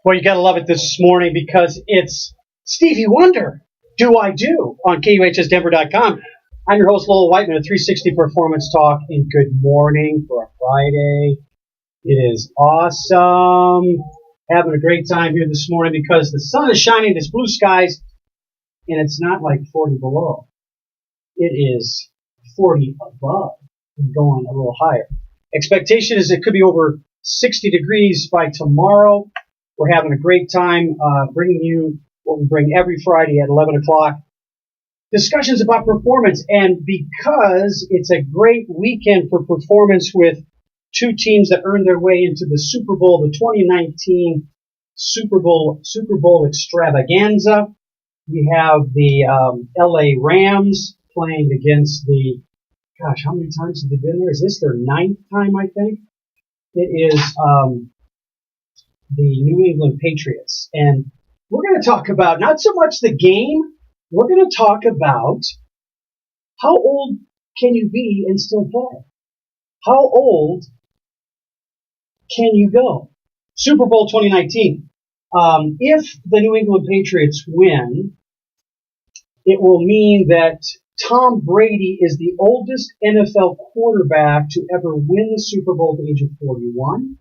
Well, you got to love it this morning because it's Stevie Wonder. Do I do on KUHSdenver.com. I'm your host, Lowell Whiteman of 360 Performance Talk, and good morning for a Friday. It is awesome. Having a great time here this morning because the sun is shining, there's blue skies, and it's not like 40 below. It is 40 above and going a little higher. Expectation is it could be over 60 degrees by tomorrow. We're having a great time bringing you what we bring every Friday at 11 o'clock. Discussions about performance. And because it's a great weekend for performance with two teams that earned their way into the Super Bowl, the 2019 Super Bowl extravaganza. We have the LA Rams playing against the, gosh, how many times have they been there? Is this their ninth time, I think? It is the New England Patriots. And we're going to talk about not so much the game, we're going to talk about how old can you be and still play? How old can you go? Super Bowl 2019. If the New England Patriots win, it will mean that Tom Brady is the oldest NFL quarterback to ever win the Super Bowl at the age of 41.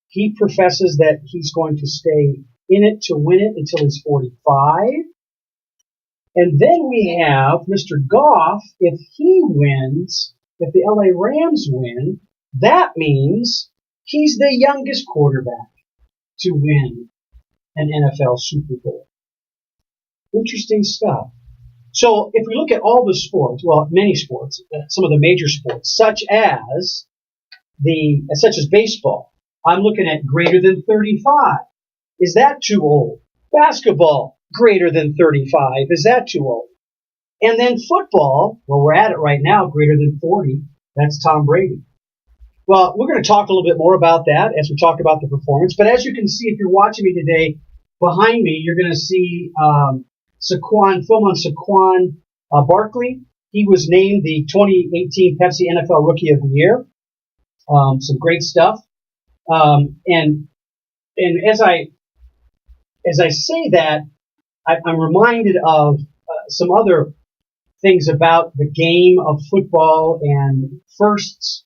He professes that he's going to stay in it to win it until he's 45. And then we have Mr. Goff. If he wins, if the LA Rams win, that means he's the youngest quarterback to win an NFL Super Bowl. Interesting stuff. So if we look at all the sports, well, many sports, some of the major sports, such as baseball, I'm looking at greater than 35. Is that too old? Basketball, greater than 35. Is that too old? And then football, well, we're at it right now, greater than 40. That's Tom Brady. Well, we're going to talk a little bit more about that as we talk about the performance. But as you can see, if you're watching me today, behind me, you're going to see film on Saquon Barkley. He was named the 2018 Pepsi NFL Rookie of the Year. Some great stuff. And as I say that, I'm reminded of some other things about the game of football and firsts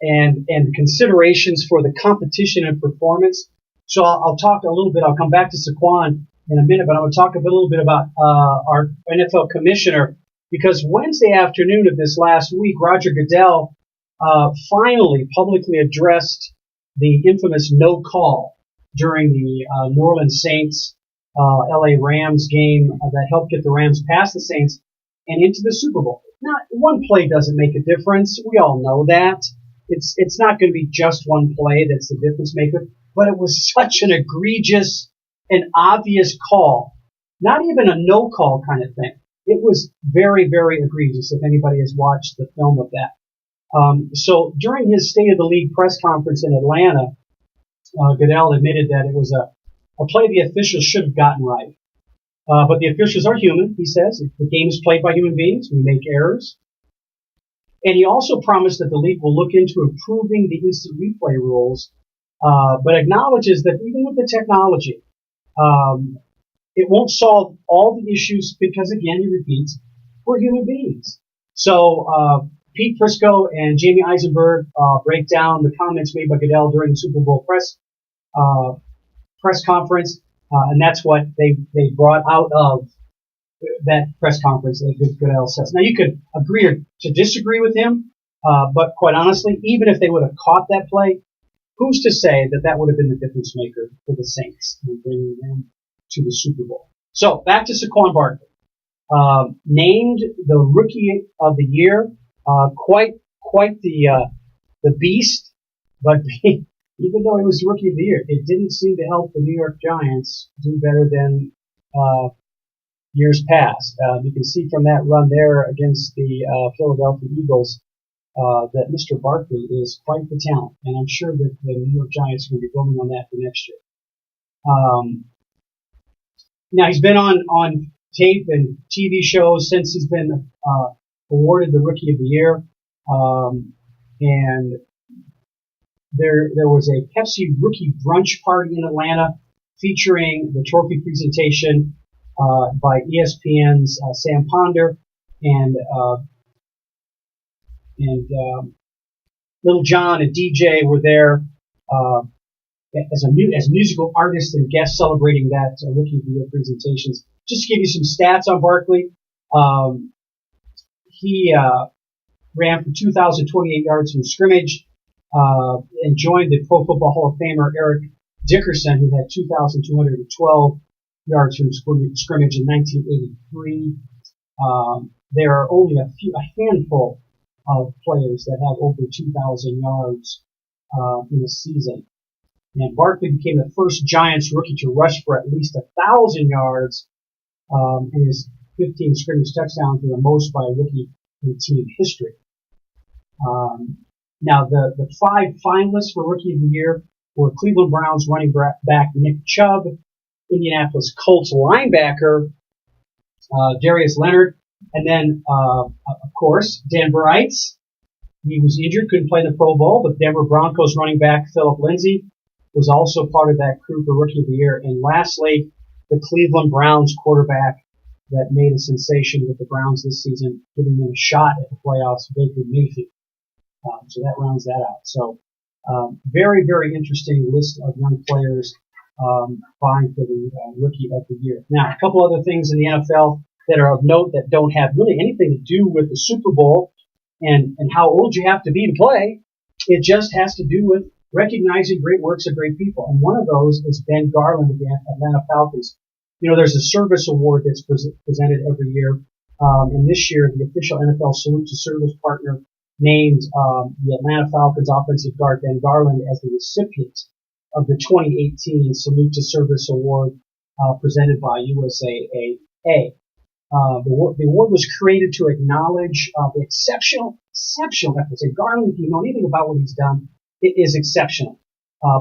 and considerations for the competition and performance. So I'll talk a little bit. I'll come back to Saquon in a minute, but I'm going to talk a little bit about our NFL commissioner, because Wednesday afternoon of this last week, Roger Goodell finally publicly addressed the infamous no call during the New Orleans Saints LA Rams game that helped get the Rams past the Saints and into the Super Bowl. Now, one play doesn't make a difference. We all know that. It's not going to be just one play that's the difference maker, but it was such an egregious and obvious call. Not even a no call kind of thing. It was very, very egregious if anybody has watched the film of that. So during his State of the League press conference in Atlanta, Goodell admitted that it was a play the officials should have gotten right. But the officials are human, he says. The game is played by human beings. We make errors. And he also promised that the league will look into improving the instant replay rules, but acknowledges that even with the technology, it won't solve all the issues because, again, he repeats, we're human beings. So Pete Prisco and Jamie Eisenberg break down the comments made by Goodell during the Super Bowl press conference, and that's what they brought out of that press conference that Goodell says. Now, you could agree or to disagree with him, but quite honestly, even if they would have caught that play, who's to say that would have been the difference maker for the Saints in bringing them to the Super Bowl? So back to Saquon Barkley, named the Rookie of the Year. Quite the beast, but even though he was Rookie of the Year, it didn't seem to help the New York Giants do better than years past. You can see from that run there against the Philadelphia Eagles that Mr. Barkley is quite the talent, and I'm sure that the New York Giants are going to be building on that for next year. Now, he's been on tape and TV shows since he's been awarded the Rookie of the Year, and there was a Pepsi rookie brunch party in Atlanta featuring the trophy presentation by ESPN's Sam Ponder and Little John and DJ were there as musical artists and guests celebrating that Rookie of the Year presentations. Just to give you some stats on Barkley, he ran for 2,028 yards from scrimmage and joined the Pro Football Hall of Famer Eric Dickerson, who had 2,212 yards from scrimmage in 1983. There are only a handful of players that have over 2,000 yards in a season. And Barkley became the first Giants rookie to rush for at least 1,000 yards, and his 15 scrimmage touchdowns were the most by a rookie in team history. Now, the 5 finalists for Rookie of the Year were Cleveland Browns running back Nick Chubb, Indianapolis Colts linebacker Darius Leonard, and then, of course, Denverites. He was injured, couldn't play in the Pro Bowl, but Denver Broncos running back Philip Lindsay was also part of that crew for Rookie of the Year. And lastly, the Cleveland Browns quarterback that made a sensation with the Browns this season, giving them a shot at the playoffs, Baker Mayfield. So that rounds that out. So very, very interesting list of young players vying for the Rookie of the Year. Now, a couple other things in the NFL that are of note that don't have really anything to do with the Super Bowl and how old you have to be to play. It just has to do with recognizing great works of great people. And one of those is Ben Garland of the Atlanta Falcons. You know, there's a service award that's presented every year. And this year, the official NFL Salute to Service partner named the Atlanta Falcons offensive guard Ben Garland as the recipient of the 2018 Salute to Service Award presented by USAA. The award was created to acknowledge the exceptional efforts. And Garland, if you know anything about what he's done, it is exceptional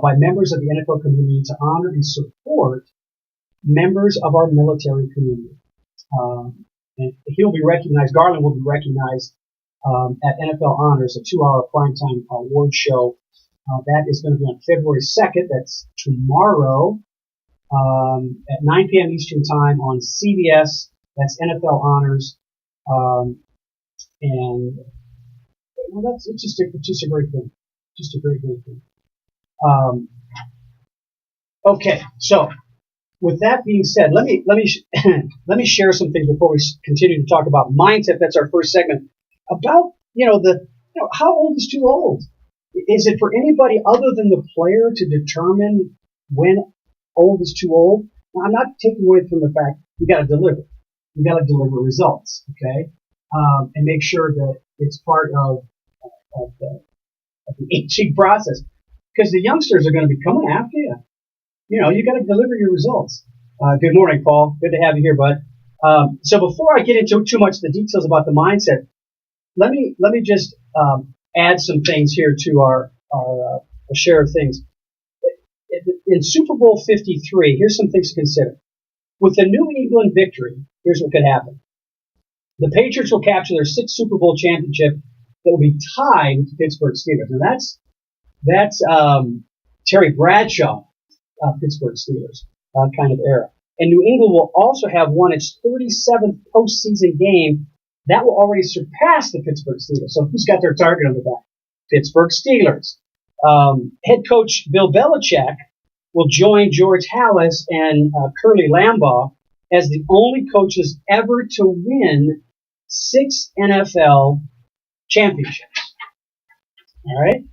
by members of the NFL community to honor and support members of our military community. And he'll be recognized, Garland will be recognized at NFL Honors, a 2-hour primetime award show. That is going to be on February 2nd. That's tomorrow at 9 p.m. Eastern Time on CBS. That's NFL Honors. And well, it's just a great thing. Just a great thing. Okay, so with that being said, let me share some things before we continue to talk about mindset. That's our first segment about how old is too old? Is it for anybody other than the player to determine when old is too old? Now, I'm not taking away from the fact you got to deliver. You got to deliver results, okay, and make sure that it's part of the aging process, because the youngsters are going to be coming after you. You know, you got to deliver your results. Good morning, Paul. Good to have you here, bud. So before I get into too much of the details about the mindset, let me just add some things here to our share of things. In Super Bowl 53, here's some things to consider. With the New England victory, here's what could happen. The Patriots will capture their 6th Super Bowl championship that will be tied with the Pittsburgh Steelers. Now that's Terry Bradshaw, Pittsburgh Steelers kind of era. And New England will also have won its 37th postseason game. That will already surpass the Pittsburgh Steelers. So who's got their target on the back? Pittsburgh Steelers. Head coach Bill Belichick will join George Halas and Curly Lambeau as the only coaches ever to win 6 NFL championships. All right?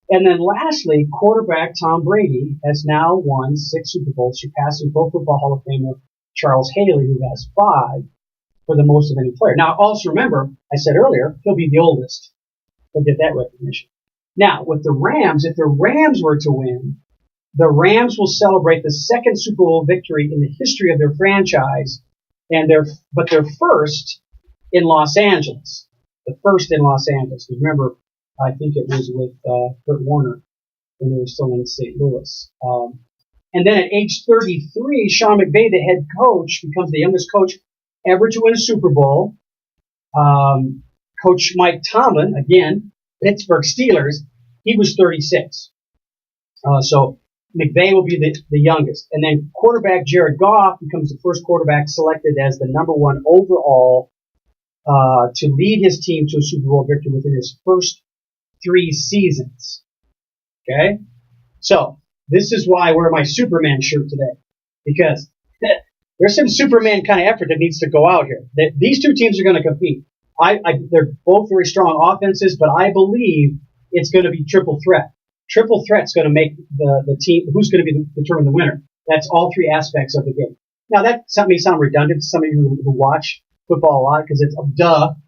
And then lastly, quarterback Tom Brady has now won 6 Super Bowls, surpassing Pro Football Hall of Famer Charles Haley, who has 5 for the most of any player. Now, also remember, I said earlier, he'll be the oldest. He'll get that recognition. Now, with the Rams, if the Rams were to win, the Rams will celebrate the 2nd Super Bowl victory in the history of their franchise, but they're first in Los Angeles. The first in Los Angeles. Remember, I think it was with Kurt Warner when they were still in St. Louis. And then at age 33, Sean McVay, the head coach, becomes the youngest coach ever to win a Super Bowl. Coach Mike Tomlin, again, Pittsburgh Steelers, he was 36. So McVay will be the youngest. And then quarterback Jared Goff becomes the first quarterback selected as the number one overall to lead his team to a Super Bowl victory within his first 3 seasons. Okay? So, this is why I wear my Superman shirt today. Because there's some Superman kind of effort that needs to go out here. These two teams are going to compete. They're both very strong offenses, but I believe it's going to be triple threat. Triple threat's going to make the team, who's going to determine the winner. That's all 3 aspects of the game. Now, that may sound redundant to some of you who watch football a lot, because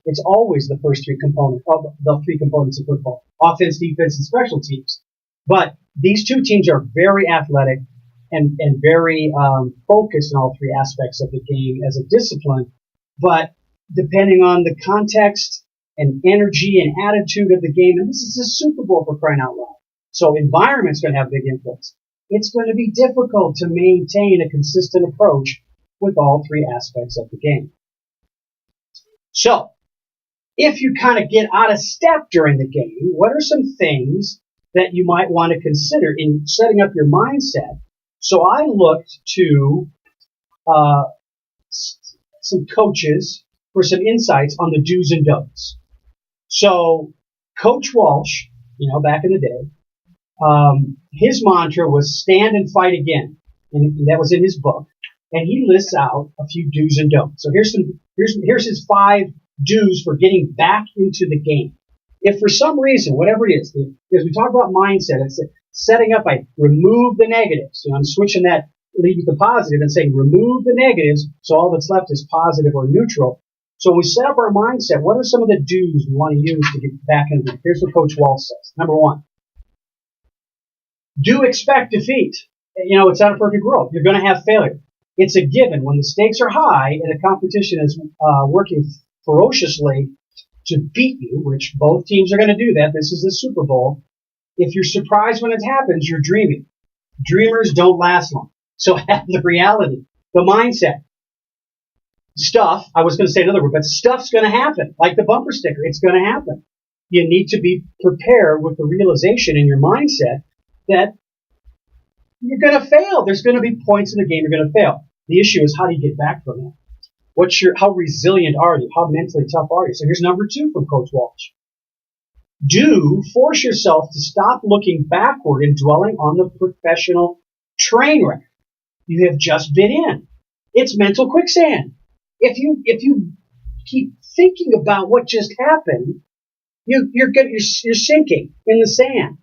it's always the first 3 components of the 3 components of football: offense, defense, and special teams. But these two teams are very athletic and very focused in all 3 aspects of the game as a discipline. But depending on the context and energy and attitude of the game, and this is a Super Bowl, for crying out loud. So environment's going to have big influence. It's going to be difficult to maintain a consistent approach with all 3 aspects of the game. So, if you kind of get out of step during the game, what are some things that you might want to consider in setting up your mindset? So I looked to some coaches for some insights on the do's and don'ts. So Coach Walsh, back in the day, his mantra was stand and fight again. And that was in his book. And he lists out a few do's and don'ts. So here's his 5 do's for getting back into the game. If for some reason, whatever it is, because we talk about mindset, it's setting up, I remove the negatives. I'm switching that lead with the positive and saying remove the negatives, so all that's left is positive or neutral. So when we set up our mindset, what are some of the do's we want to use to get back into it? Here's what Coach Walsh says. Number 1, do expect defeat. It's not a perfect world. You're going to have failure. It's a given. When the stakes are high and the competition is working ferociously to beat you, which both teams are going to do that. This is the Super Bowl. If you're surprised when it happens, you're dreaming. Dreamers don't last long. So have the reality, the mindset. Stuff, I was going to say another word, but stuff's going to happen. Like the bumper sticker, it's going to happen. You need to be prepared with the realization in your mindset that you're going to fail. There's going to be points in the game you're going to fail. The issue is, how do you get back from that? How resilient are you? How mentally tough are you? So here's number 2 from Coach Walsh. Force yourself to stop looking backward and dwelling on the professional train wreck you have just been in. It's mental quicksand. If you keep thinking about what just happened, you're sinking in the sand.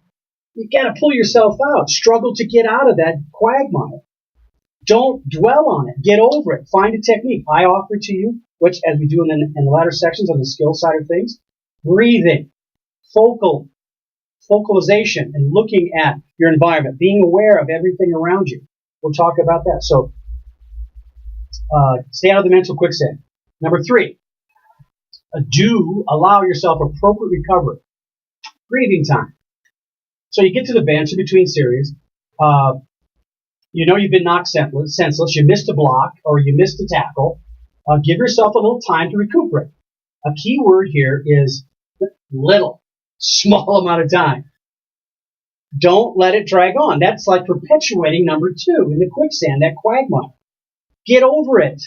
You got to pull yourself out. Struggle to get out of that quagmire. Don't dwell on it. Get over it. Find a technique. I offer to you, which, as we do in the latter sections on the skill side of things, breathing, focalization, and looking at your environment, being aware of everything around you. We'll talk about that. So, stay out of the mental quicksand. Number 3, do allow yourself appropriate recovery. Breathing time. So you get to the bench in between series. You've been knocked senseless. You missed a block or you missed a tackle. Give yourself a little time to recuperate. A key word here is little, small amount of time. Don't let it drag on. That's like perpetuating number 2 in the quicksand, that quagmire. Get over it.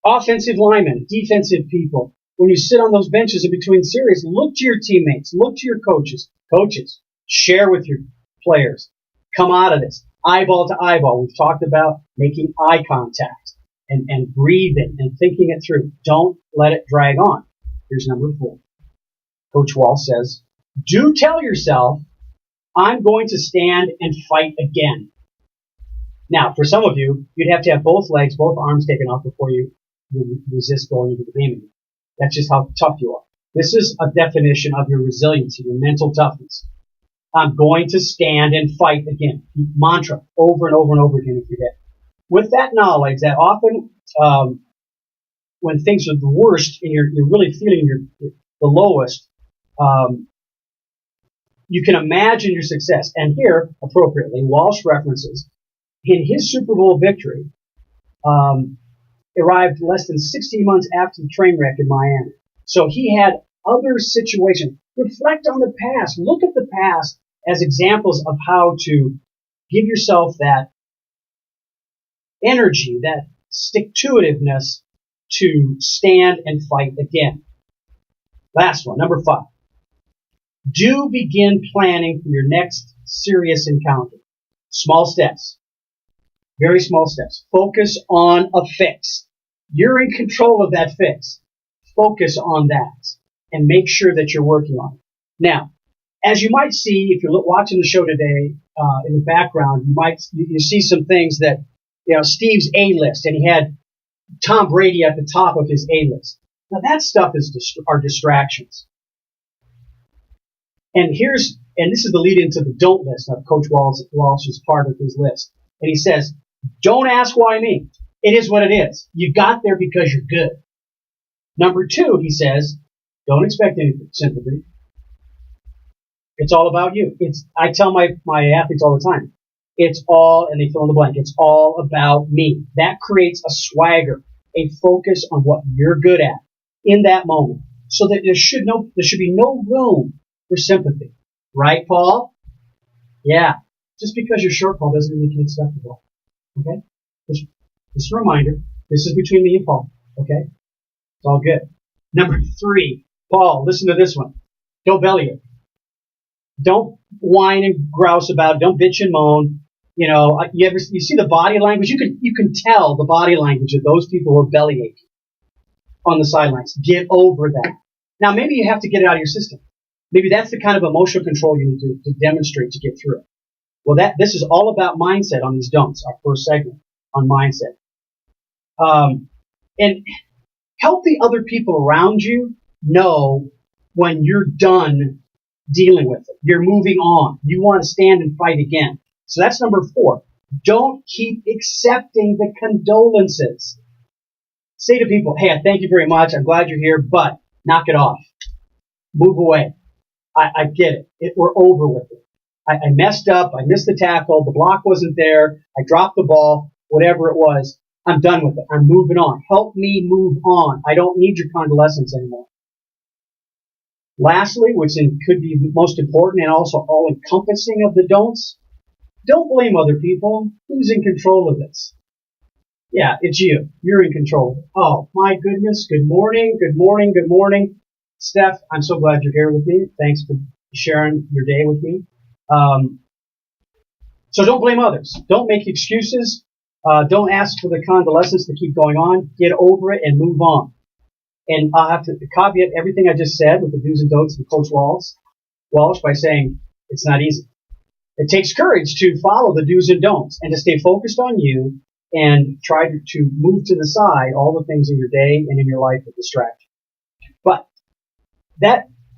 Offensive linemen, defensive people, when you sit on those benches in between series, look to your teammates, look to your coaches. Coaches, share with your players. Come out of this. Eyeball to eyeball. We've talked about making eye contact and breathing and thinking it through. Don't let it drag on. Here's number 4. Coach Walsh says, do tell yourself, I'm going to stand and fight again. Now, for some of you, you'd have to have both legs, both arms taken off before you resist going into the game. That's just how tough you are. This is a definition of your resiliency, your mental toughness. I'm going to stand and fight again. Mantra over and over and over again if you're dead. With that knowledge, that often when things are the worst and you're really feeling the lowest, you can imagine your success. And here, appropriately, Walsh references in his Super Bowl victory arrived less than 16 months after the train wreck in Miami. So he had other situations. Reflect on the past. Look at the past as examples of how to Give yourself that energy, that stick-to-itiveness to stand and fight again. Last one, number 5. Do begin planning for your next serious encounter. Small steps. Very small steps. Focus on a fix. You're in control of that fix. Focus on that and make sure that you're working on it. Now, as you might see, if you're watching the show today, in the background, you see some things that, Steve's A-list, and he had Tom Brady at the top of his A-list. Now that stuff are distractions. And this is the lead into the don't list of Coach Walsh is part of his list. And he says, don't ask why me. It is what it is. You got there because you're good. Number 2, he says, don't expect any sympathy. It's all about you. I tell my athletes all the time, it's all, and they fill in the blank, it's all about me. That creates a swagger, a focus on what you're good at in that moment, so that there should be no room for sympathy. Right, Paul? Yeah. Just because you're short, Paul, doesn't mean you can't stuff the ball. Okay? Just a reminder, this is between me and Paul. Okay? It's all good. Number 3, Paul, listen to this one. Don't bellyache. Don't whine and grouse about it. Don't bitch and moan. You see the body language? You can tell the body language of those people who are bellyaching on the sidelines. Get over that. Now, maybe you have to get it out of your system. Maybe that's the kind of emotional control you need to demonstrate to get through it. Well, this is all about mindset on these don'ts, our first segment on mindset. And help the other people around you know when you're done dealing with it. You're moving on. You want to stand and fight again. So that's number 4. Don't keep accepting the condolences. Say to people, hey, I thank you very much. I'm glad you're here, but knock it off. Move away. I get it. We're over with it. I messed up. I missed the tackle. The block wasn't there. I dropped the ball. Whatever it was. I'm done with it. I'm moving on. Help me move on. I don't need your condolences anymore. Lastly, which could be most important and also all-encompassing of the don'ts, don't blame other people. Who's in control of this? Yeah, it's you. You're in control. Oh, my goodness. Good morning. Good morning. Good morning. Steph, I'm so glad you're here with me. Thanks for sharing your day with me. So don't blame others. Don't make excuses. Don't ask for the convalescence to keep going on. Get over it and move on. And I'll have to caveat everything I just said with the do's and don'ts of Coach Walsh by saying it's not easy. It takes courage to follow the do's and don'ts and to stay focused on you and try to move to the side all the things in your day and in your life that distract you. But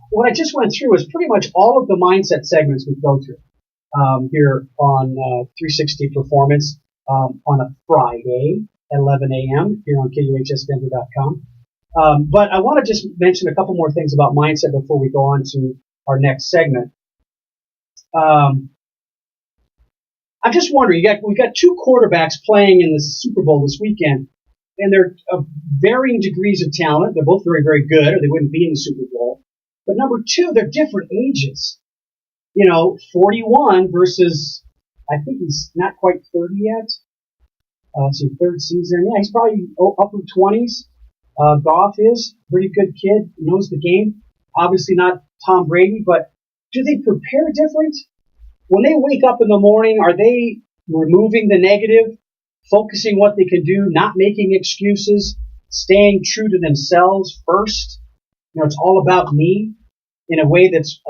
what I just went through is pretty much all of the mindset segments we go through here on 360 Performance on a Friday at 11 a.m. here on KUHSdenver.com. But I want to just mention a couple more things about mindset before we go on to our next segment. I'm just wondering, we've got 2 quarterbacks playing in the Super Bowl this weekend, and they're of varying degrees of talent. They're both very, very good, or they wouldn't be in the Super Bowl. But number 2, they're different ages. 41 versus, I think he's not quite 30 yet. Let's see, 3rd season. Yeah, he's probably upper 20s. Goff is a pretty good kid, knows the game. Obviously not Tom Brady, but do they prepare different? When they wake up in the morning, are they removing the negative, focusing what they can do, not making excuses, staying true to themselves first? It's all about me in a way that's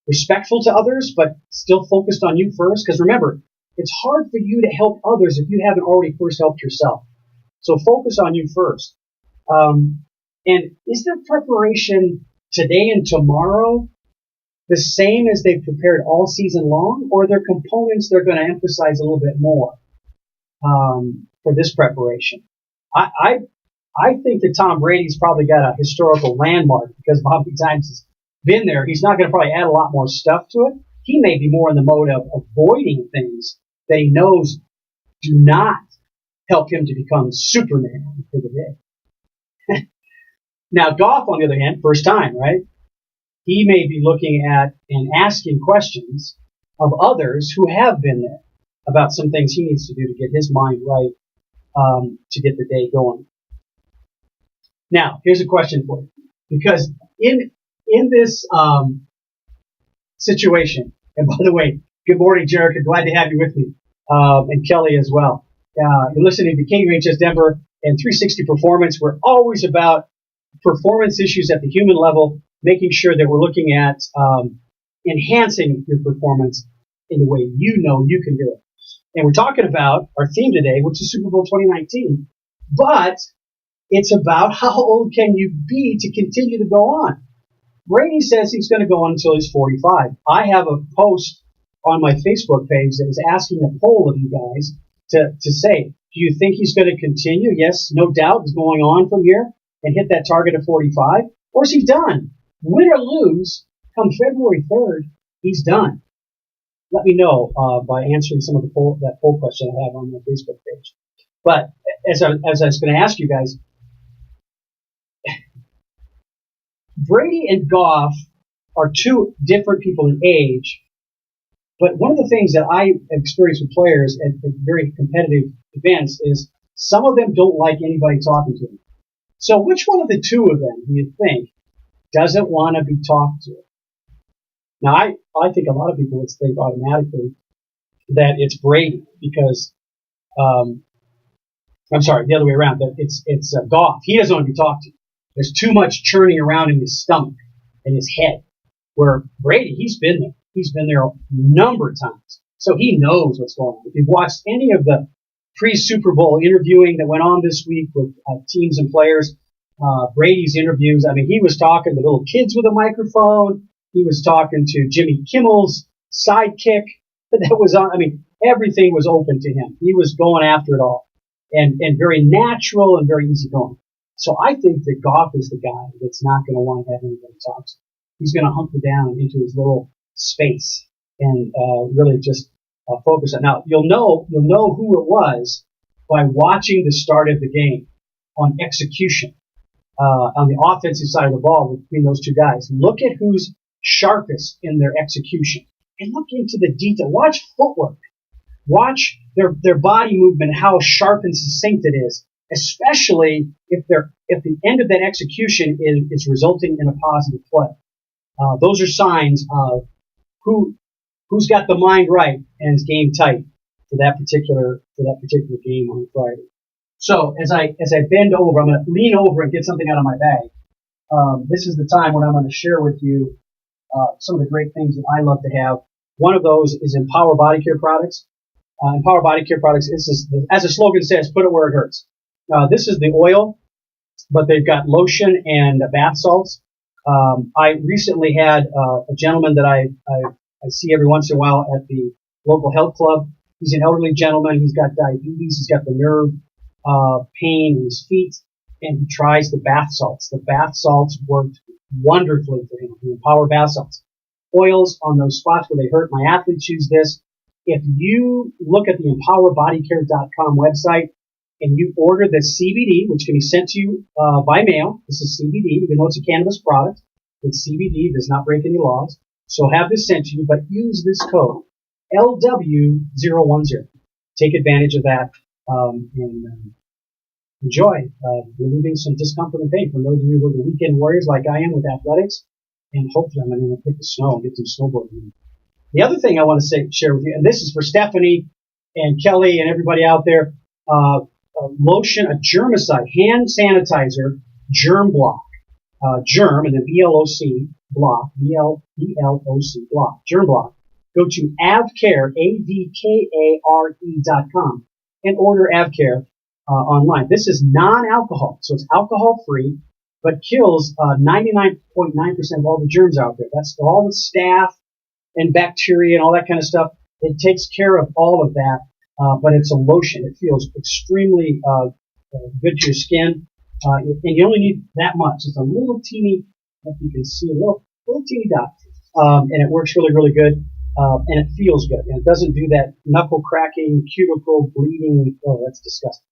respectful to others, but still focused on you first. Because remember, it's hard for you to help others if you haven't already first helped yourself. So focus on you first. And is their preparation today and tomorrow the same as they've prepared all season long, or are there components they're going to emphasize a little bit more for this preparation? I think that Tom Brady's probably got a historical landmark because of how many times he's been there. He's not going to probably add a lot more stuff to it. He may be more in the mode of avoiding things that he knows do not help him to become Superman for the day. Now, Goff, on the other hand, first time, right? He may be looking at and asking questions of others who have been there about some things he needs to do to get his mind right, to get the day going. Now, here's a question for you, because in this situation, and by the way, good morning, Jerica. Glad to have you with me, and Kelly as well. You're listening to King HS Denver and 360 Performance. We're always about performance issues at the human level, making sure that we're looking at enhancing your performance in the way you know you can do it. And we're talking about our theme today, which is Super Bowl 2019, but it's about how old can you be to continue to go on. Brady says he's going to go on until he's 45. I have a post on my Facebook page that is asking a poll of you guys to say, do you think he's going to continue? Yes, no doubt, is going on from here and hit that target of 45? Or is he done? Win or lose, come February 3rd, he's done. Let me know by answering some of that poll question I have on my Facebook page. But as I was going to ask you guys, Brady and Goff are two different people in age, but one of the things that I experience with players at very competitive events is some of them don't like anybody talking to them. So which one of the two of them do you think doesn't want to be talked to? Now, I think a lot of people would think automatically that it's Brady because, I'm sorry, the other way around, that it's Goff. He doesn't want to be talked to. There's too much churning around in his stomach and his head. Where Brady, he's been there. He's been there a number of times. So he knows what's going on. If you've watched any of the pre-Super Bowl interviewing that went on this week with teams and players, Brady's interviews, I mean, he was talking to little kids with a microphone. He was talking to Jimmy Kimmel's sidekick that was on. I mean, everything was open to him. He was going after it all and very natural and very easygoing. So I think that Goff is the guy that's not going to want to have anybody talk to. He's going to hunker down into his little space and really just focus on. Now you'll know who it was by watching the start of the game on execution on the offensive side of the ball between those two guys. Look at who's sharpest in their execution and look into the detail. Watch footwork. Watch their body movement, how sharp and succinct it is, especially if the end of that execution is resulting in a positive play. Those are signs of who's got the mind right and is game tight for that particular game on Friday. So as I bend over, I'm going to lean over and get something out of my bag. This is the time when I'm going to share with you some of the great things that I love to have. One of those is Empower Body Care products. Empower Body Care products, as the slogan says, put it where it hurts. This is the oil, but they've got lotion and bath salts. I recently had a gentleman that I see every once in a while at the local health club. He's an elderly gentleman. He's got diabetes. He's got the nerve pain in his feet, and he tries the bath salts. The bath salts worked wonderfully for him. The Empower bath salts. Oils on those spots where they hurt. My athletes use this. If you look at the empowerbodycare.com website and you order the CBD, which can be sent to you by mail, this is CBD, even though it's a cannabis product, it's CBD, does not break any laws. So have this sent to you, but use this code, LW010. Take advantage of that and enjoy relieving some discomfort and pain from those of you who are the weekend warriors like I am with athletics. And hopefully I'm going to hit the snow and get some snowboarding. The other thing I want to share with you, and this is for Stephanie and Kelly and everybody out there, a lotion, a germicide, hand sanitizer, Germ Block. Germ, and then BLOC, block, BLOC, block, Germ Block. Go to AvCare, AVKARE.com, and order AvCare online. This is non-alcohol, so it's alcohol-free, but kills 99.9% of all the germs out there. That's all the staph and bacteria and all that kind of stuff. It takes care of all of that, but it's a lotion. It feels extremely good to your skin, and you only need that much. It's a little teeny, if you can see, a little teeny dot, and it works really, really good, and it feels good. And it doesn't do that knuckle cracking, cuticle bleeding, oh, that's disgusting,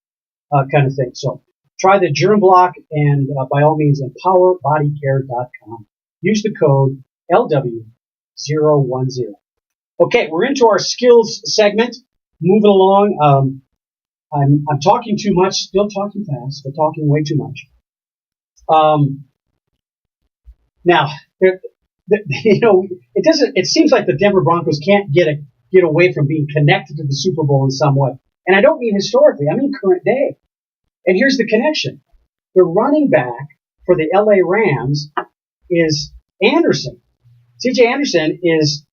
kind of thing. So try the Germ Block, and by all means, empowerbodycare.com. Use the code LW010. Okay, we're into our skills segment. Moving along. I'm talking too much, still talking fast, but talking way too much. Now, it doesn't. It seems like the Denver Broncos can't get away from being connected to the Super Bowl in some way. And I don't mean historically. I mean current day. And here's the connection: the running back for the LA Rams is Anderson. C.J. Anderson is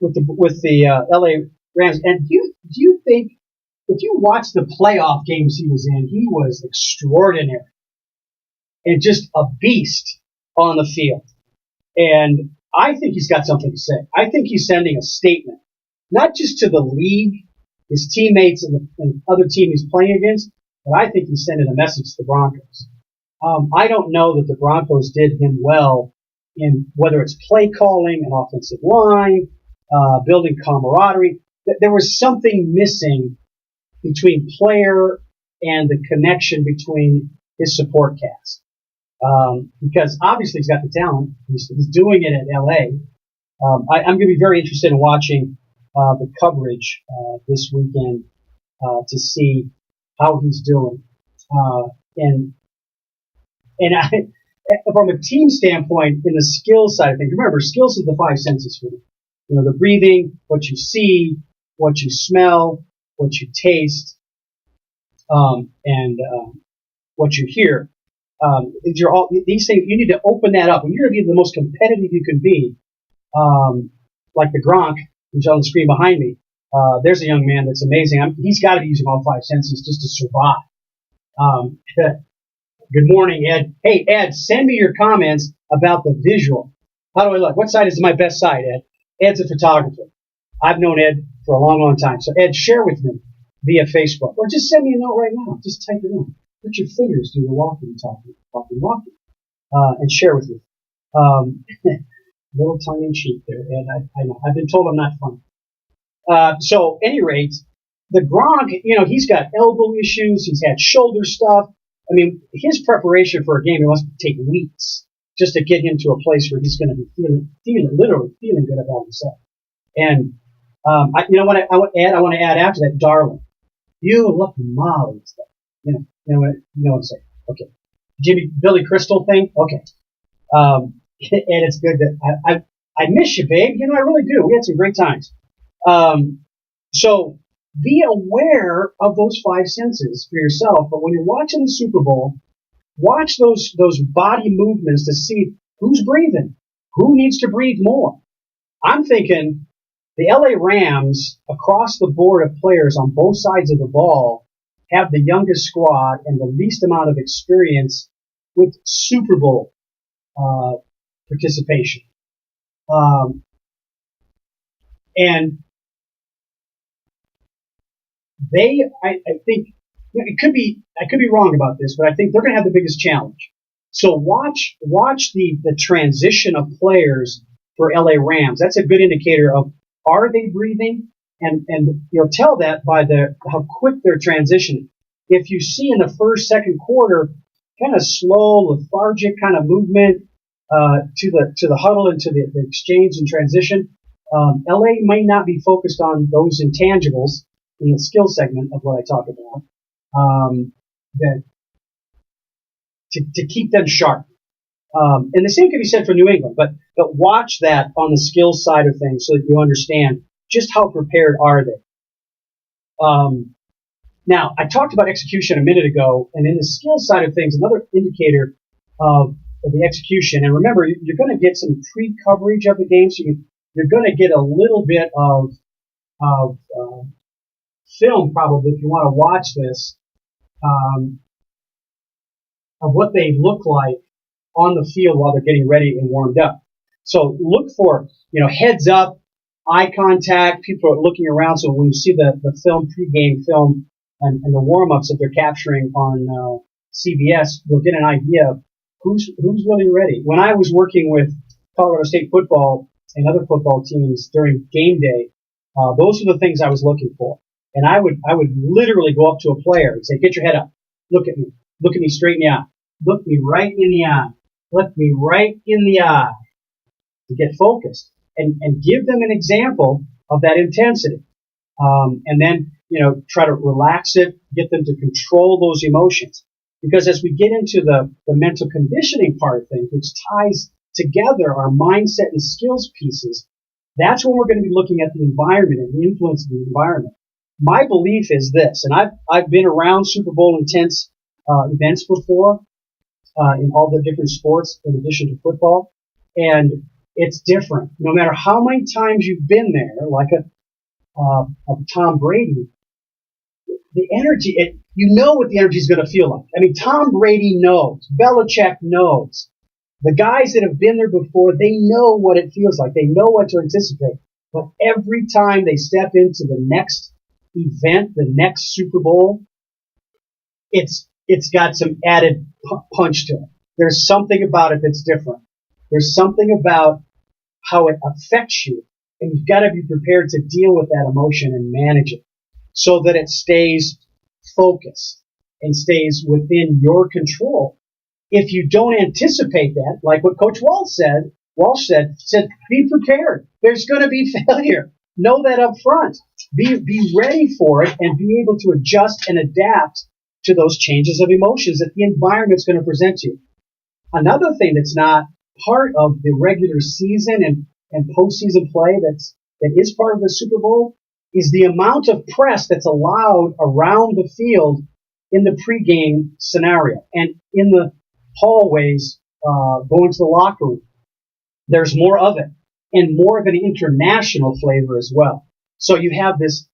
with the LA Rams. And do you think if you watch the playoff games he was in, he was extraordinary and just a beast on the field. And I think he's got something to say. I think he's sending a statement, not just to the league, his teammates, and the other team he's playing against, but I think he's sending a message to the Broncos. I don't know that the Broncos did him well in whether it's play calling, an offensive line, building camaraderie. There was something missing between player and the connection between his support cast. Because obviously he's got the talent. He's doing it at LA. I'm going to be very interested in watching the coverage this weekend to see how he's doing. And from a team standpoint, in the skills side of things, remember, skills is the five senses for me. The breathing, what you see, what you smell, what you taste, and what you hear. These things, you need to open that up. When you're going to be the most competitive you can be, like the Gronk, who's on the screen behind me, there's a young man that's amazing. He's got to be using all five senses just to survive. Good morning, Ed. Hey, Ed, send me your comments about the visual. How do I look? What side is my best side, Ed? Ed's a photographer. I've known Ed for a long, long time. So, Ed, share with me via Facebook. Or just send me a note right now. Just type it in. Let your fingers do the walking, talking, and share with me. Little tongue-in-cheek there, Ed. I know. I've been told I'm not funny. So, at any rate, the Gronk, he's got elbow issues. He's had shoulder stuff. I mean, his preparation for a game, it must take weeks just to get him to a place where he's going to be literally feeling good about himself. And, I want to add after that, darling, you look marvelous. You know what I'm saying? Okay. Billy Crystal thing? Okay. And it's good that I miss you, babe. I really do. We had some great times. So be aware of those five senses for yourself. But when you're watching the Super Bowl, watch those body movements to see who's breathing, who needs to breathe more. I'm thinking the LA Rams, across the board of players on both sides of the ball, have the youngest squad and the least amount of experience with Super Bowl participation. And I think, it could be, I could be wrong about this, but I think they're going to have the biggest challenge. So watch the transition of players for LA Rams. That's a good indicator of, are they breathing? And tell that by how quick they're transitioning. If you see in the first, second quarter, kind of slow, lethargic kind of movement, to the huddle and to the exchange and transition, LA might not be focused on those intangibles in the skill segment of what I talk about, that to keep them sharp. And the same can be said for New England, but watch that on the skills side of things so that you understand just how prepared are they. Now, I talked about execution a minute ago, and in the skills side of things, another indicator of the execution, and remember, you're going to get some pre-coverage of the game, so you're going to get a little bit of film probably if you want to watch this, of what they look like on the field while they're getting ready and warmed up. So look for, heads up, eye contact, people are looking around, so when you see the film, pre-game film, and the warm-ups that they're capturing on CBS, you'll get an idea of who's really ready. When I was working with Colorado State football and other football teams during game day, those are the things I was looking for. And I would literally go up to a player and say, "Get your head up. Look at me straight in the eye. Look me right in the eye. Look me right in the eye," to get focused and give them an example of that intensity. And then, try to relax it, get them to control those emotions. Because as we get into the mental conditioning part of things, which ties together our mindset and skills pieces, that's when we're going to be looking at the environment and the influence of the environment. My belief is this, and I've been around Super Bowl intense events before in all the different sports in addition to football, and it's different. No matter how many times you've been there, like a Tom Brady, the energy, you know what the energy is going to feel like. I mean, Tom Brady knows. Belichick knows. The guys that have been there before, they know what it feels like. They know what to anticipate. But every time they step into the next event, the next Super Bowl, it's got some added punch to it. There's something about it that's different. There's something about how it affects you. And you've got to be prepared to deal with that emotion and manage it so that it stays focused and stays within your control. If you don't anticipate that, like what Coach Walsh said, be prepared. There's going to be failure. Know that up front. Be ready for it and be able to adjust and adapt to those changes of emotions that the environment's going to present to you. Another thing that's not part of the regular season and postseason play that is part of the Super Bowl is the amount of press that's allowed around the field in the pregame scenario and in the hallways going to the locker room. There's more of it and more of an international flavor as well. So you have this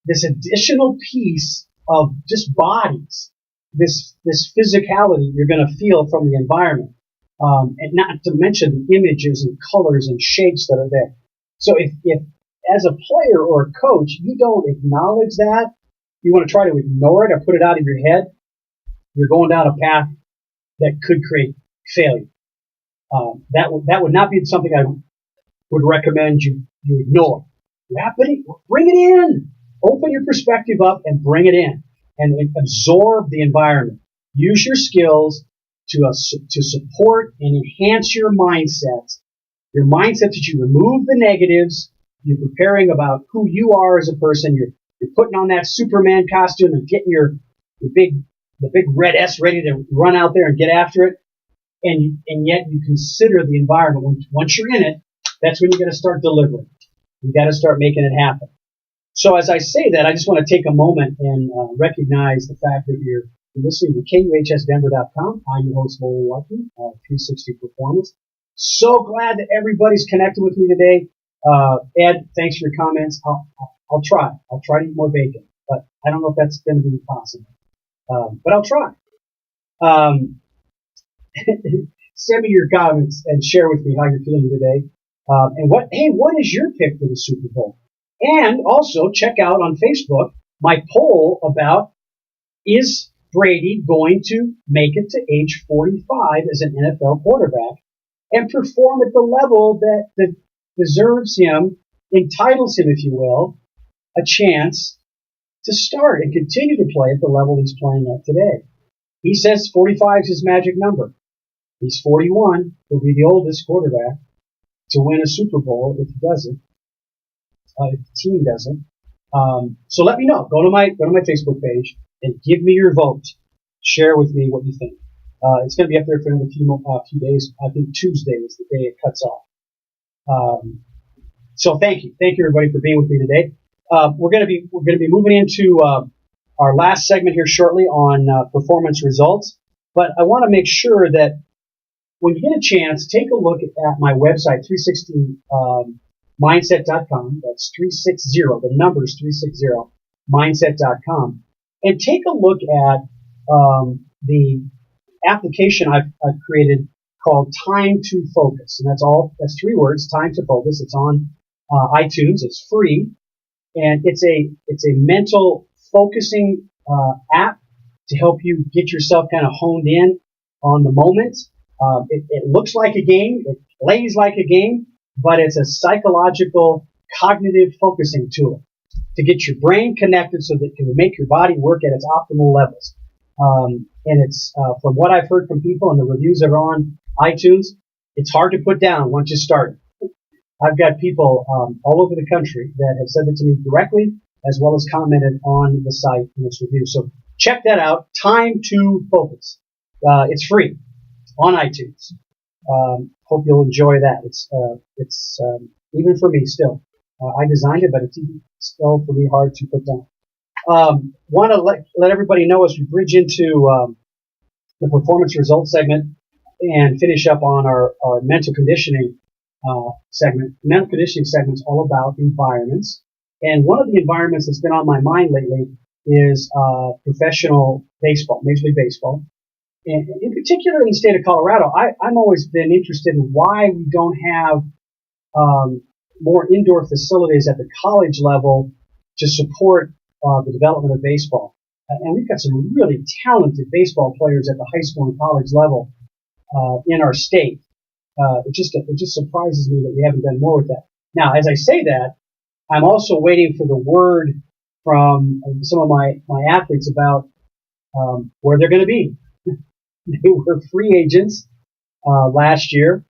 additional piece of just bodies, this physicality you're going to feel from the environment. And not to mention the images and colors and shapes that are there. So if as a player or a coach, you don't acknowledge that, you want to try to ignore it or put it out of your head, you're going down a path that could create failure. That would not be something I would recommend you ignore. Bring it in. Open your perspective up and bring it in and absorb the environment. Use your skills to support and enhance your mindset. Your mindset that you remove the negatives. You're preparing about who you are as a person. You're putting on that Superman costume and getting the big red S ready to run out there and get after it. And yet you consider the environment. Once you're in it, that's when you got to start delivering. You got to start making it happen. So as I say that, I just want to take a moment and recognize the fact that you're listening to KUHSdenver.com. I'm your host, Lowell Lucky, 360 Performance. So glad that everybody's connected with me today. Ed, thanks for your comments. I'll try. I'll try to eat more bacon, but I don't know if that's going to be possible. But I'll try. Send me your comments and share with me how you're feeling today. And what is your pick for the Super Bowl? And also check out on Facebook my poll about, is Brady going to make it to age 45 as an NFL quarterback and perform at the level that deserves him, entitles him, if you will, a chance to start and continue to play at the level he's playing at today? He says 45 is his magic number. He's 41. He'll be the oldest quarterback to win a Super Bowl if he doesn't. If the team doesn't. So let me know. Go to my Facebook page and give me your vote. Share with me what you think. It's going to be up there for another few days. I think Tuesday is the day it cuts off. So thank you everybody for being with me today. We're going to be moving into our last segment here shortly on performance results. But I want to make sure that when you get a chance, take a look at my website, 360mindset.com. That's 360. The number is 360 mindset.com. And take a look at the application I've created called Time to Focus. And that's 3 words, Time to Focus. It's on iTunes. It's free. And it's a mental focusing app to help you get yourself kind of honed in on the moment. It looks like a game. It plays like a game, but it's a psychological cognitive focusing tool to get your brain connected so that it can make your body work at its optimal levels. And it's, from what I've heard from people and the reviews that are on iTunes, it's hard to put down once you start. I've got people all over the country that have sent it to me directly, as well as commented on the site in its review. So check that out. Time to Focus. It's free on iTunes. Hope you'll enjoy that. It's even for me still. I designed it, but it's still for me hard to put down. Want to let everybody know as we bridge into the performance results segment and finish up on our mental conditioning segment. The mental conditioning segment is all about environments. And one of the environments that's been on my mind lately is professional baseball, Major League Baseball. And in particular, in the state of Colorado, I'm always been interested in why we don't have more indoor facilities at the college level to support the development of baseball. And we've got some really talented baseball players at the high school and college level in our state. It just surprises me that we haven't done more with that. Now, as I say that, I'm also waiting for the word from some of my athletes about where they're going to be. They were free agents last year,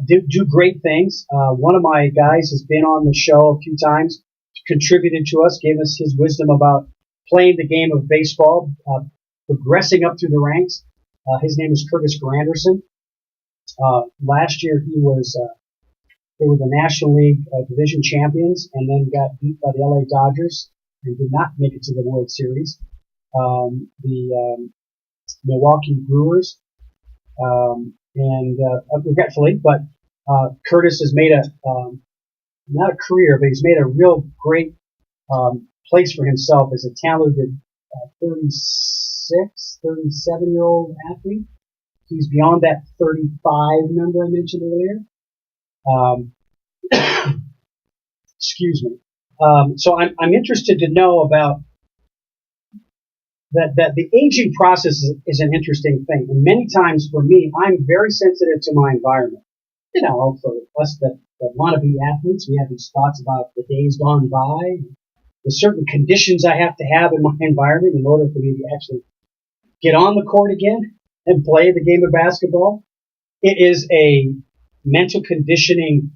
do great things. One of my guys has been on the show a few times, contributed to us, gave us his wisdom about playing the game of baseball, progressing up through the ranks. His name is Curtis Granderson. Last year they were the National League Division champions and then got beat by the LA Dodgers and did not make it to the World Series. The Milwaukee Brewers, and regretfully, but Curtis has made not a career, but he's made a real great place for himself as a talented 37-year-old athlete. He's beyond that 35 number I mentioned earlier. Excuse me. So I'm interested to know about that the aging process is an interesting thing. And many times for me, I'm very sensitive to my environment. You know, for us that want to be athletes, we have these thoughts about the days gone by, the certain conditions I have to have in my environment in order for me to actually get on the court again and play the game of basketball. It is a mental conditioning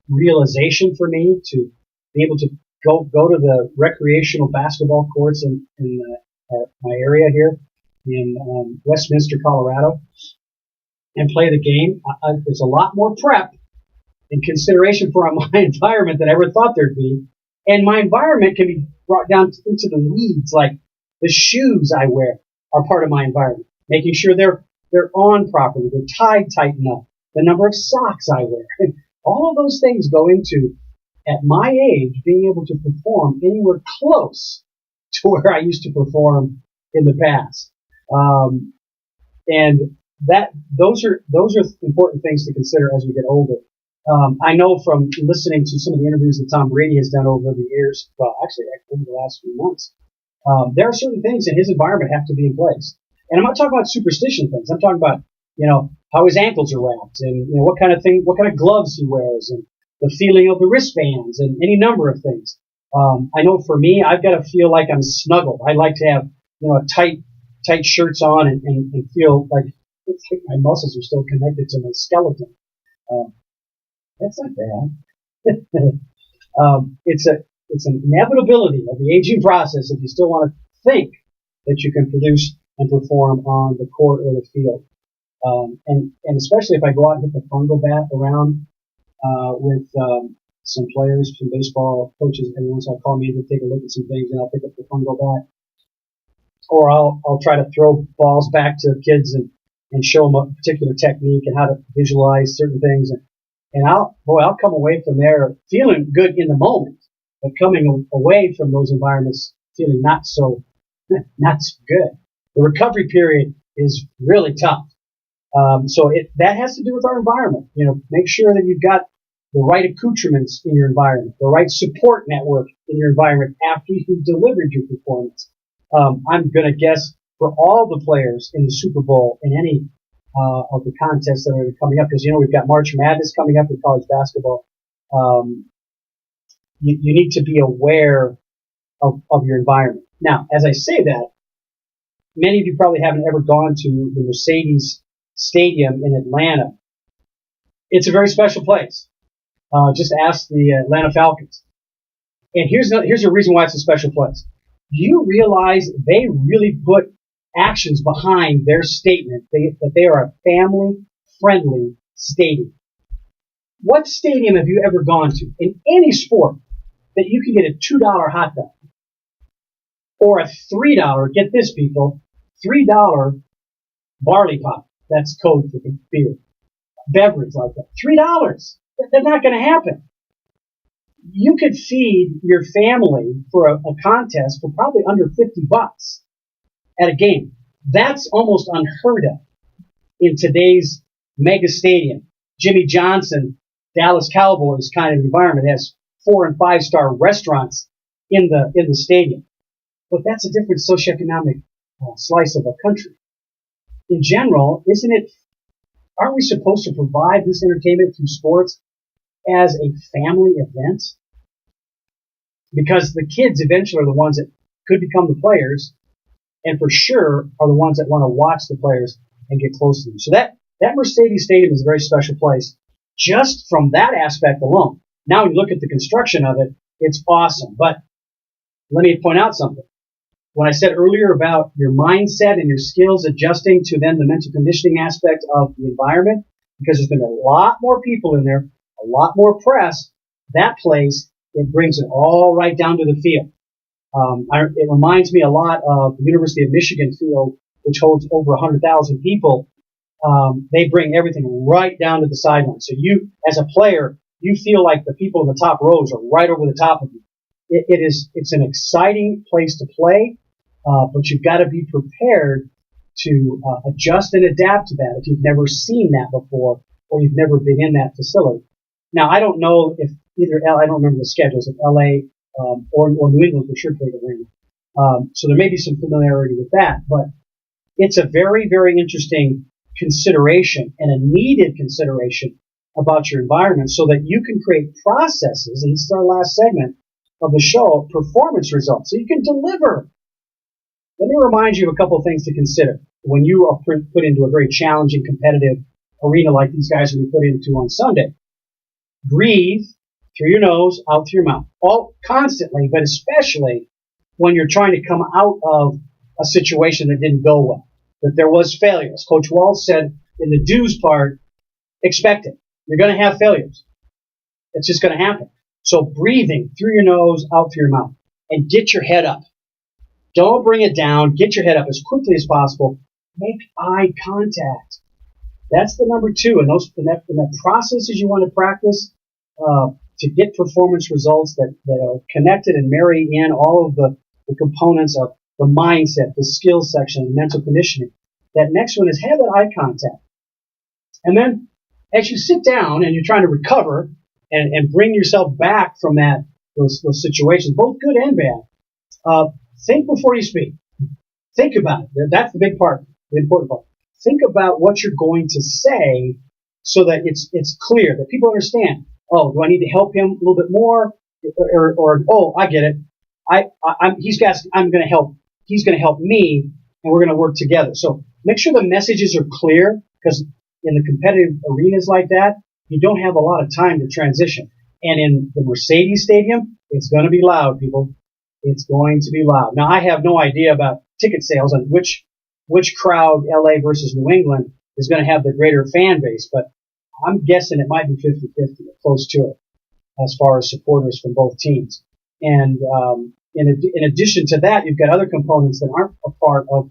realization for me to be able to go to the recreational basketball courts in my area here in Westminster, Colorado, and play the game. There's a lot more prep and consideration for my environment than I ever thought there'd be. And my environment can be brought down into the weeds, like the shoes I wear are part of my environment, making sure they're on properly, they're tied tight enough, the number of socks I wear. And all of those things go into, at my age, being able to perform anywhere close to where I used to perform in the past. And those are important things to consider as we get older. I know from listening to some of the interviews that Tom Brady has done over the years, well, actually over the last few months, there are certain things in his environment have to be in place. And I'm not talking about superstition things. I'm talking about, how his ankles are wrapped and, what kind of gloves he wears and the feeling of the wristbands and any number of things. I know for me, I've got to feel like I'm snuggled. I like to have, tight shirts on and feel like my muscles are still connected to my skeleton. That's not bad. It's an inevitability of the aging process if you still want to think that you can produce and perform on the court or the field. And especially if I go out and hit the fungal bat around with some players, some baseball coaches, every once in a while call me to take a look at some things, and I'll pick up the fungal bat. Or I'll try to throw balls back to kids and show them a particular technique and how to visualize certain things. And I'll come away from there feeling good in the moment, but coming away from those environments feeling not so good. The recovery period is really tough. So that has to do with our environment. Make sure that you've got the right accoutrements in your environment, the right support network in your environment after you've delivered your performance. I'm going to guess for all the players in the Super Bowl in any of the contests that are coming up, because we've got March Madness coming up in college basketball. You need to be aware of your environment. Now, as I say that, many of you probably haven't ever gone to the Mercedes Stadium in Atlanta. It's a very special place. Just ask the Atlanta Falcons. And here's a reason why it's a special place. Do you realize they really put actions behind their statement that they are a family-friendly stadium? What stadium have you ever gone to in any sport that you can get a $2 hot dog or a $3, get this people, $3 barley pop? That's code for beer. Beverage like that. $3. That's not going to happen. You could feed your family for a contest for probably under $50 at a game. That's almost unheard of in today's mega stadium. Jimmy Johnson, Dallas Cowboys kind of environment has 4- and 5-star restaurants in the stadium. But that's a different socioeconomic slice of a country. In general, aren't we supposed to provide this entertainment through sports as a family event? Because the kids eventually are the ones that could become the players, and for sure are the ones that want to watch the players and get close to them. So that Mercedes Stadium is a very special place just from that aspect alone. Now when you look at the construction of it, it's awesome. But let me point out something. When I said earlier about your mindset and your skills adjusting to then the mental conditioning aspect of the environment, because there's been a lot more people in there, a lot more press, that place, it brings it all right down to the field. It reminds me a lot of the University of Michigan field, which holds over 100,000 people. They bring everything right down to the sideline. So you, as a player, you feel like the people in the top rows are right over the top of you. It's an exciting place to play, but you've got to be prepared to adjust and adapt to that if you've never seen that before or you've never been in that facility. Now, I don't know if I don't remember the schedules of LA or New England for sure played arena. So there may be some familiarity with that, but it's a very, very interesting consideration and a needed consideration about your environment so that you can create processes, and this is our last segment of the show, performance results, so you can deliver. Let me remind you of a couple of things to consider when you are put into a very challenging, competitive arena like these guys will be put into on Sunday. Breathe through your nose, out through your mouth. All constantly, but especially when you're trying to come out of a situation that didn't go well, that there was failure. As Coach Walsh said in the do's part, expect it. You're going to have failures. It's just going to happen. So breathing through your nose, out through your mouth, and get your head up. Don't bring it down. Get your head up as quickly as possible. Make eye contact. That's the number 2. And that processes you want to practice to get performance results that are connected and marry in all of the components of the mindset, the skills section, and mental conditioning. That next one is have that eye contact. And then as you sit down and you're trying to recover and bring yourself back from those situations, both good and bad, think before you speak. Think about it. That's the big part, the important part. Think about what you're going to say so that it's clear, that people understand. Oh, do I need to help him a little bit more? Or oh, I get it. I'm going to help. He's going to help me, and we're going to work together. So make sure the messages are clear, because in the competitive arenas like that, you don't have a lot of time to transition. And in the Mercedes Stadium, it's going to be loud, people. It's going to be loud. Now, I have no idea about ticket sales and which crowd, LA versus New England, is going to have the greater fan base, but I'm guessing it might be 50-50, close to it, as far as supporters from both teams. And in addition to that, you've got other components that aren't a part of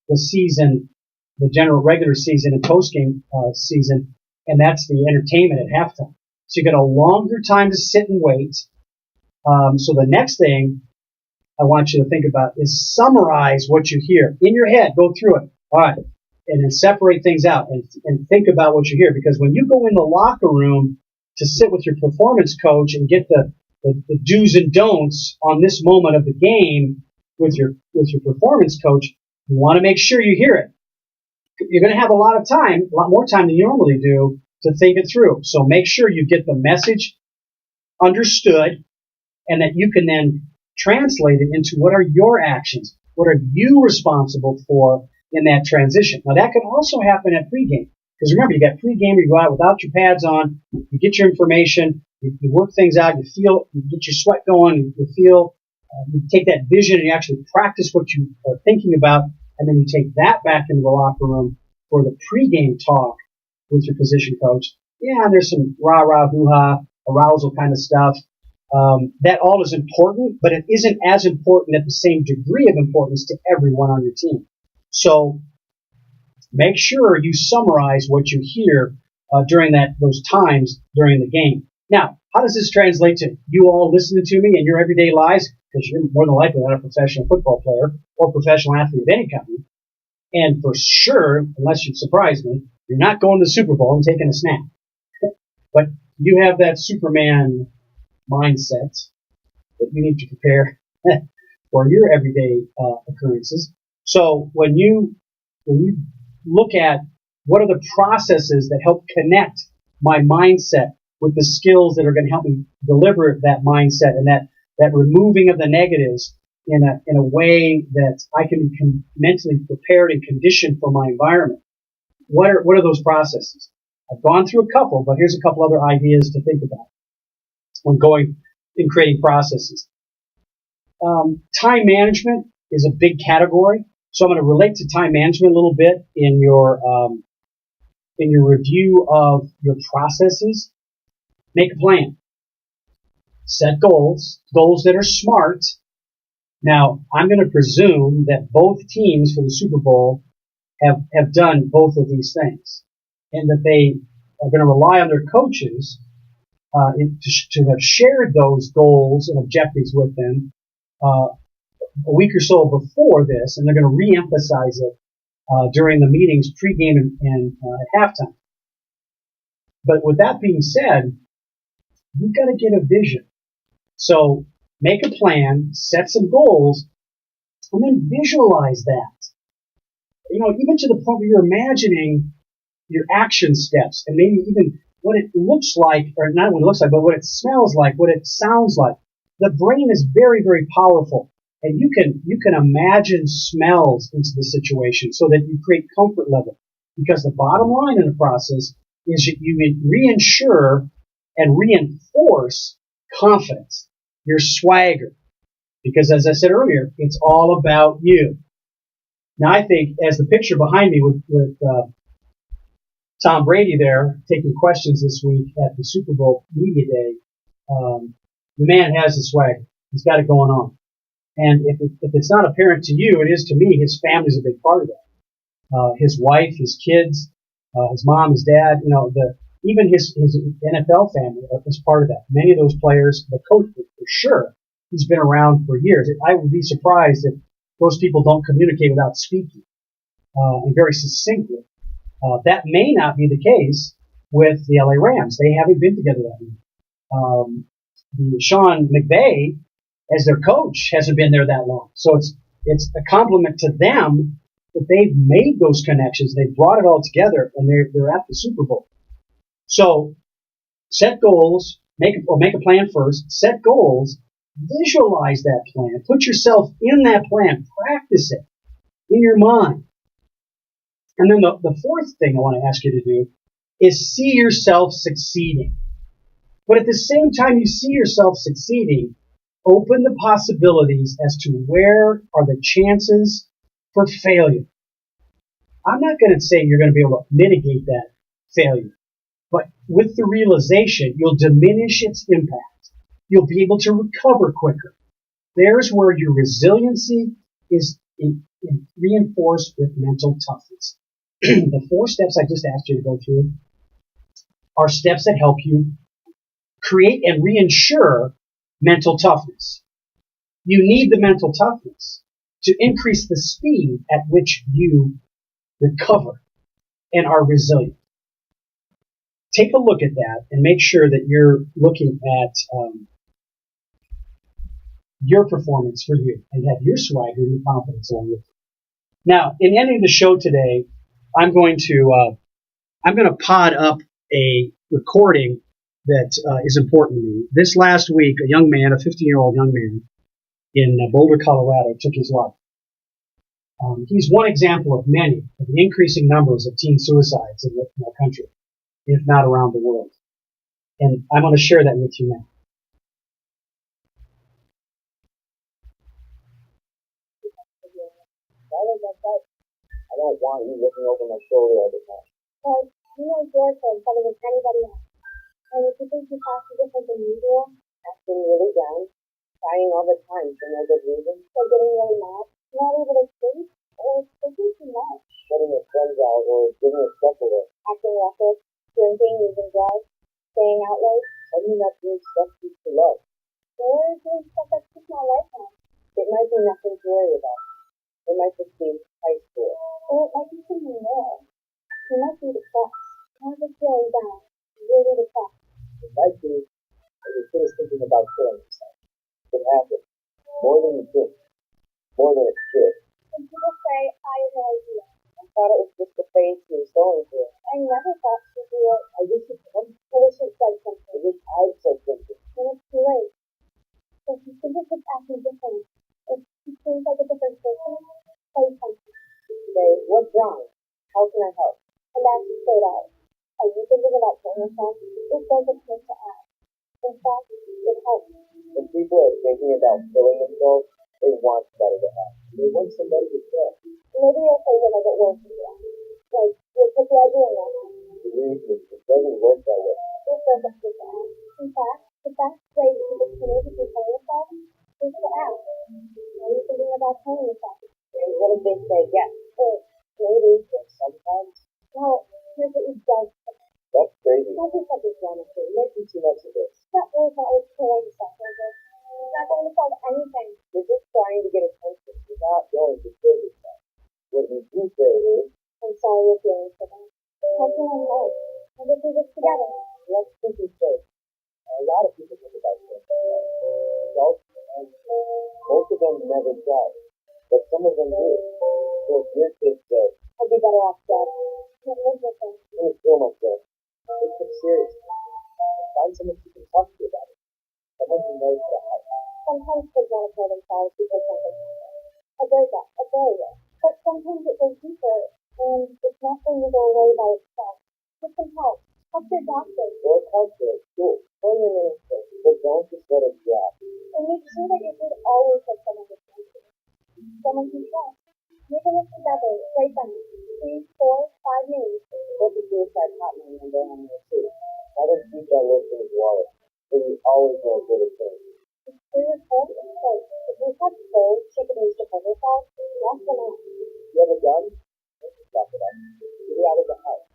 the season, the general regular season and post-game season, and that's the entertainment at halftime. So you've got a longer time to sit and wait. So the next thing I want you to think about is summarize what you hear. In your head, go through it. All right. And then separate things out and think about what you hear. Because when you go in the locker room to sit with your performance coach and get the do's and don'ts on this moment of the game with your performance coach, you want to make sure you hear it. You're going to have a lot more time than you normally do to think it through. So make sure you get the message understood and that you can then translate it into what are your actions? What are you responsible for in that transition? Now, that can also happen at pregame. Because remember, you got pregame, you go out without your pads on, you get your information, You work things out. You get your sweat going. You take that vision and you actually practice what you are thinking about, and then you take that back into the locker room for the pregame talk with your position coach. Yeah, there's some rah-rah, hoo-ha, arousal kind of stuff. That all is important, but it isn't as important at the same degree of importance to everyone on your team. So make sure you summarize what you hear during those times during the game. Now, how does this translate to you all listening to me in your everyday lives? Because you're more than likely not a professional football player or professional athlete of any kind. And for sure, unless you surprise me, you're not going to the Super Bowl and taking a snap. But you have that Superman mindset that you need to prepare for your everyday occurrences. So when you look at what are the processes that help connect my mindset with the skills that are going to help me deliver that mindset and that removing of the negatives in a way that I can be mentally prepared and conditioned for my environment. What are those processes? I've gone through a couple, but here's a couple other ideas to think about when going in creating processes. Time management is a big category, so I'm going to relate to time management a little bit in your review of your processes. Make a plan. Set goals that are smart. Now, I'm going to presume that both teams for the Super Bowl have done both of these things, and that they are going to rely on their coaches to have shared those goals and objectives with them a week or so before this, and they're going to re-emphasize it during the meetings, pregame and at halftime. But with that being said, you've got to get a vision. So make a plan, set some goals, and then visualize that. Even to the point where you're imagining your action steps and maybe even what it looks like, or not what it looks like, but what it smells like, what it sounds like. The brain is very, very powerful, and you can imagine smells into the situation so that you create comfort level. Because the bottom line in the process is that you reinsure and reinforce confidence, your swagger. Because as I said earlier, it's all about you. Now I think, as the picture behind me with Tom Brady there taking questions this week at the Super Bowl Media Day, the man has the swagger. He's got it going on. And if it's not apparent to you, it is to me. His family's a big part of that. His wife, his kids, his mom, his dad, even his NFL family is part of that. Many of those players, the coach for sure, he's been around for years. I would be surprised if those people don't communicate without speaking, and very succinctly. That may not be the case with the LA Rams. They haven't been together that long. Sean McVay, as their coach, hasn't been there that long. So it's a compliment to them that they've made those connections. They've brought it all together, and they're at the Super Bowl. So set goals, make a plan first, set goals, visualize that plan, put yourself in that plan, practice it in your mind. And then the fourth thing I want to ask you to do is see yourself succeeding. But at the same time you see yourself succeeding, open the possibilities as to where are the chances for failure. I'm not going to say you're going to be able to mitigate that failure, but with the realization, you'll diminish its impact. You'll be able to recover quicker. There's where your resiliency is reinforced with mental toughness. The 4 steps I just asked you to go through are steps that help you create and reinsure mental toughness. You need the mental toughness to increase the speed at which you recover and are resilient. Take a look at that and make sure that you're looking at your performance for you and have your swagger and your confidence along with it. Now, in ending the show today, I'm going to pod up a recording that is important to me. This last week, a 15-year-old young man in Boulder, Colorado, took his life. He's one example of many of the increasing numbers of teen suicides in our country, if not around the world. And I'm going to share that with you now. I don't want you looking over my shoulder all the time. Because you know your kids better than anybody else. And if you think you talk different than usual, Acting really down, crying all the time for no good reason, or getting really mad, not able to sleep, or thinking too much, shutting your friends out, or giving a step away, acting reckless, drinking, using drugs, staying out late, suddenly not doing stuff you used to love. or doing stuff that's just not life now. It might be nothing to worry about. It might just be high school. Or it might be something more. You might be depressed, not just feeling down, really depressed. It might be that your kid is thinking about killing himself. It happens. More than you think. More than it should. And people say, I have no idea. I thought it was just the phase he was going through. I never thought she'd do it. I wish it come. I wish it said something. I wish I'd said something. When it's too late. If you think it's acting different, if you seems like a different person, say something. Say, what's wrong? How can I help? And ask straight out. Are you thinking about killing yourself? It doesn't hurt to ask. In fact, it helps. When people are thinking about killing themselves, they want somebody to help. They want somebody to care. Maybe you'll say it doesn't work for you. Like, you'll put the idea in your head. Believe me, it doesn't work that way. It doesn't hurt to ask. In fact, the best way to continue to kill yourself is to ask. Are you thinking about killing yourself? And what if they say yes? Or maybe. But sometimes, Well, here's what you don't say. that's crazy. Don't do something dramatic. You're making too much of this. That really not always killing yourself, is it? It's not going to solve anything. You're just trying to get attention. You're not going to kill yourself. What you do say is, I'm sorry you're feeling so bad. How can I help? We'll get through this together. let's think it straight. A lot of people think about this. Adults, and most of them never try. But some of them do. So if your kid says, I'd be better off dead. Can't live with them. I'm going to kill myself, take it seriously. Find someone who can talk to you about it. Someone who knows how to help. Sometimes kids want to kill themselves because something happens. A breakup, a failure. But sometimes it goes deeper, and it's not going to go away by itself. Get some help. Help your doctor. Or counselor at school. Or your minister. But don't just let it drop. And make sure that your kid always has someone to turn to. Someone you trust. Make a list together. Write down 3, 4, 5 names. Put the suicide hotline number on your seat. Have him keep that list in his wallet. So you always know good at things. It's clear as home and safe. If you have pills she could use to hurt herself, lock them out. You have a gun? Let's just stop it up. Get it out of the house.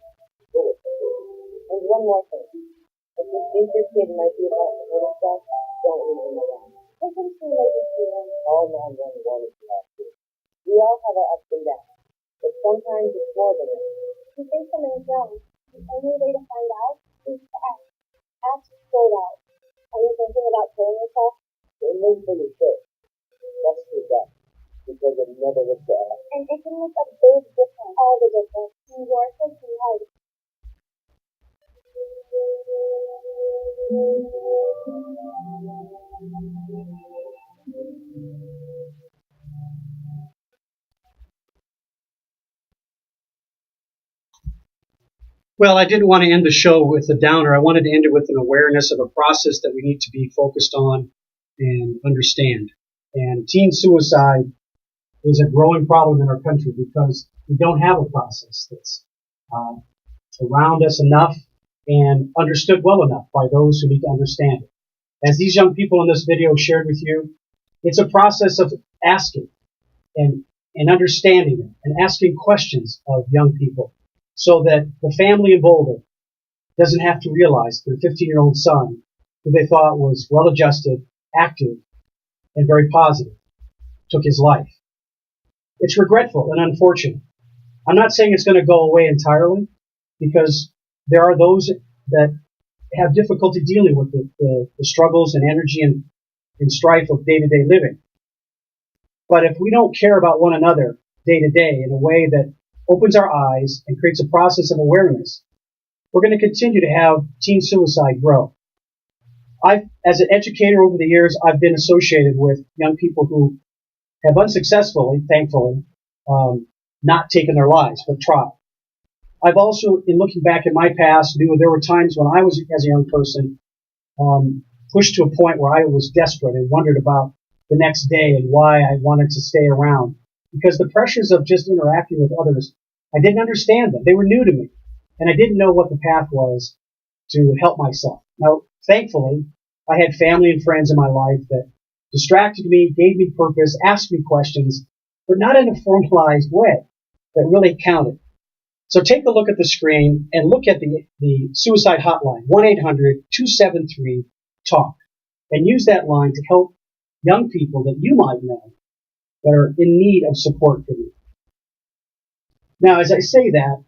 Bullets. And one more thing. If you think your kid might be about to hurt himself, don't leave him alone. Take them to emergency room. Call 911 if you have to. We all have our ups and downs. But sometimes it's more than that. If you think something's wrong, the only way to find out is to ask. Ask straight out. Are you thinking about killing yourself? Don't live for your kid. Trust your gut. Because it never looks to us. And it can make a big difference. All the difference. In your kid's life. Well, I didn't want to end the show with a downer. I wanted to end it with an awareness of a process that we need to be focused on and understand. And teen suicide is a growing problem in our country because we don't have a process that's around us enough and understood well enough by those who need to understand it. As these young people in this video shared with you, it's a process of asking and understanding it and asking questions of young people so that the family in Boulder doesn't have to realize their 15-year-old son, who they thought was well-adjusted, active, and very positive, took his life. It's regretful and unfortunate. I'm not saying it's going to go away entirely because there are those that have difficulty dealing with the struggles and energy and strife of day-to-day living. But if we don't care about one another day to day in a way that opens our eyes and creates a process of awareness, we're going to continue to have teen suicide grow. As an educator over the years, I've been associated with young people who have unsuccessfully, thankfully, not taken their lives, but tried. I've also, in looking back at my past, knew there were times when I was, as a young person, pushed to a point where I was desperate and wondered about the next day and why I wanted to stay around. Because the pressures of just interacting with others, I didn't understand them. They were new to me. And I didn't know what the path was to help myself. Now, thankfully, I had family and friends in my life that distracted me, gave me purpose, asked me questions, but not in a formalized way that really counted. So take a look at the screen and look at the suicide hotline, 1-800-273-TALK, and use that line to help young people that you might know that are in need of support from you. Now, as I say that,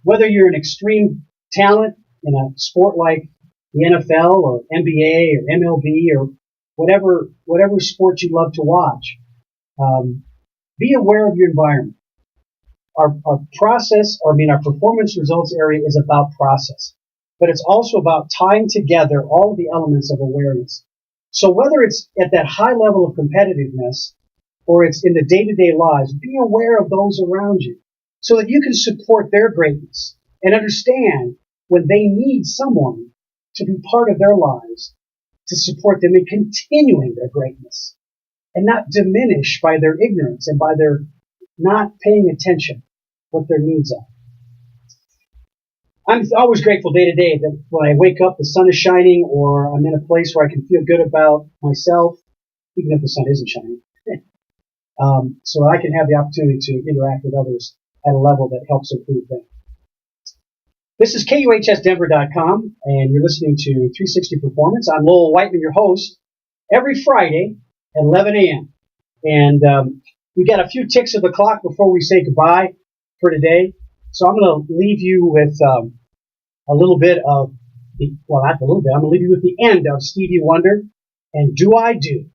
whether you're an extreme talent in a sport like the NFL or NBA or MLB or whatever sport you love to watch, be aware of your environment. Our performance results area is about process, but it's also about tying together all of the elements of awareness. So whether it's at that high level of competitiveness or it's in the day-to-day lives, be aware of those around you so that you can support their greatness and understand when they need someone to be part of their lives to support them in continuing their greatness and not diminish by their ignorance and by their not paying attention what their needs are. I'm always grateful day to day that when I wake up, the sun is shining, or I'm in a place where I can feel good about myself, even if the sun isn't shining, so I can have the opportunity to interact with others at a level that helps improve them. This is KUHSdenver.com, and you're listening to 360 Performance. I'm Lowell Whiteman, your host, every Friday at 11 a.m. And we got a few ticks of the clock before we say goodbye for today. So I'm going to leave you with a little bit of I'm going to leave you with the end of Stevie Wonder and Do I Do.